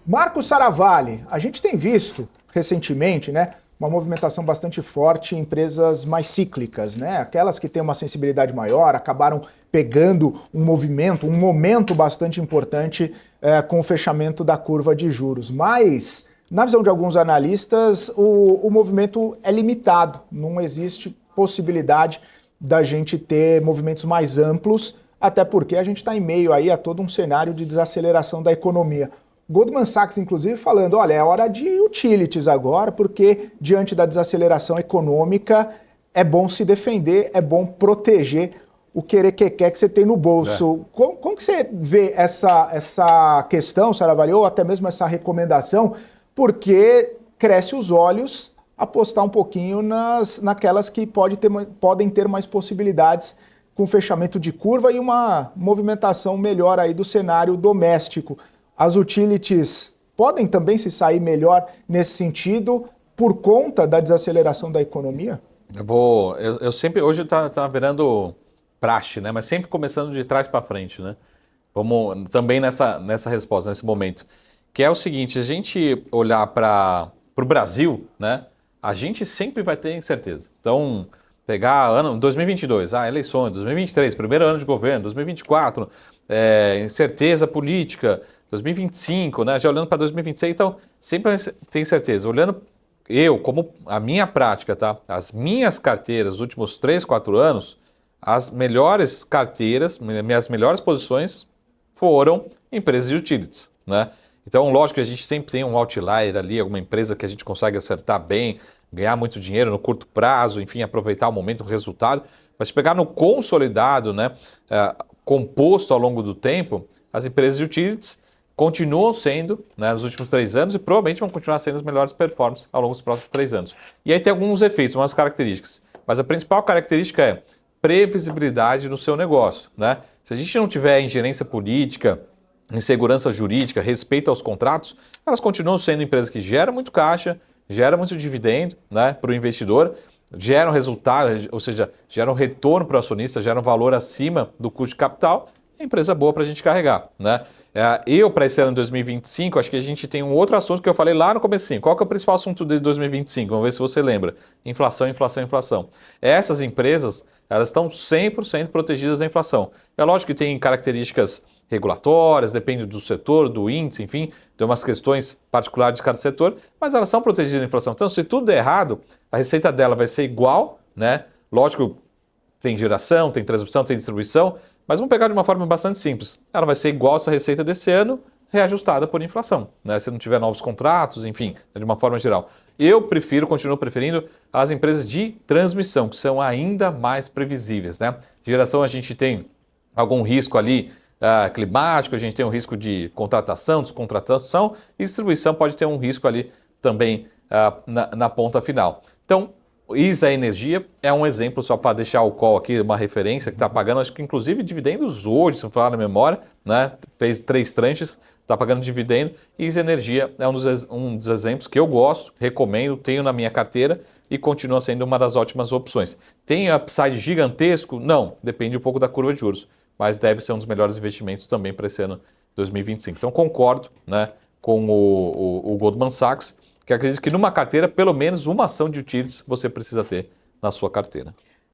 Marco Saravalli, a gente tem visto recentemente, né, uma movimentação bastante forte em empresas mais cíclicas, né? Aquelas que têm uma sensibilidade maior, acabaram pegando um momento bastante importante com o fechamento da curva de juros. Mas, na visão de alguns analistas, o movimento é limitado, não existe possibilidade da gente ter movimentos mais amplos, até porque a gente está em meio aí a todo um cenário de desaceleração da economia. Goldman Sachs, inclusive, falando, olha, é hora de utilities agora, porque diante da desaceleração econômica é bom se defender, é bom proteger o que você tem no bolso. Como que você vê essa questão, Saravalli, ou até mesmo essa recomendação? Porque cresce os olhos apostar um pouquinho naquelas que podem ter mais possibilidades com fechamento de curva e uma movimentação melhor aí do cenário doméstico. As utilities podem também se sair melhor nesse sentido por conta da desaceleração da economia? Eu sempre, hoje tá virando praxe, né? Mas sempre começando de trás para frente, né? Vamos também nessa resposta, nesse momento. Que é o seguinte, se a gente olhar para o Brasil, né? A gente sempre vai ter incerteza. Então, pegar ano 2022, eleições, 2023, primeiro ano de governo, 2024, incerteza política, 2025, né? Já olhando para 2026, então sempre tem certeza. Olhando como a minha prática, tá? As minhas carteiras, os últimos 3, 4 anos, as melhores carteiras, minhas melhores posições foram empresas de utilities, né? Então, lógico que a gente sempre tem um outlier ali, alguma empresa que a gente consegue acertar bem, ganhar muito dinheiro no curto prazo, enfim, aproveitar o momento, o resultado. Mas se pegar no consolidado, né, composto ao longo do tempo, as empresas de utilities continuam sendo, né, nos últimos 3 anos e provavelmente vão continuar sendo as melhores performances ao longo dos próximos 3 anos. E aí tem alguns efeitos, umas características. Mas a principal característica é previsibilidade no seu negócio, né? Se a gente não tiver ingerência política, insegurança jurídica, respeito aos contratos, elas continuam sendo empresas que geram muito caixa, geram muito dividendo, né, para o investidor, geram resultado, ou seja, geram retorno para o acionista, geram valor acima do custo de capital. É empresa boa para a gente carregar, né? Para esse ano de 2025, acho que a gente tem um outro assunto que eu falei lá no comecinho. Qual que é o principal assunto de 2025? Vamos ver se você lembra. Inflação, inflação, inflação. Essas empresas, elas estão 100% protegidas da inflação. É lógico que tem características regulatórias, depende do setor, do índice, enfim, tem umas questões particulares de cada setor, mas elas são protegidas da inflação. Então, se tudo der errado, a receita dela vai ser igual, né? Lógico, tem geração, tem transmissão, tem distribuição, mas vamos pegar de uma forma bastante simples. Ela vai ser igual essa receita desse ano, reajustada por inflação, né? Se não tiver novos contratos, enfim, de uma forma geral. Eu continuo preferindo as empresas de transmissão, que são ainda mais previsíveis, né? Geração a gente tem algum risco ali climático, a gente tem um risco de contratação, descontratação, e distribuição pode ter um risco ali também na ponta final. Então, ISA Energia é um exemplo, só para deixar o call aqui, uma referência, que está pagando, acho que inclusive dividendos hoje, se não falar na memória, né? Fez 3 tranches, está pagando dividendo. ISA Energia é um dos exemplos que eu gosto, recomendo, tenho na minha carteira e continua sendo uma das ótimas opções. Tem upside gigantesco? Não, depende um pouco da curva de juros, mas deve ser um dos melhores investimentos também para esse ano 2025. Então concordo, né, com o Goldman Sachs, que acredito que numa carteira, pelo menos uma ação de utilities você precisa ter na sua carteira.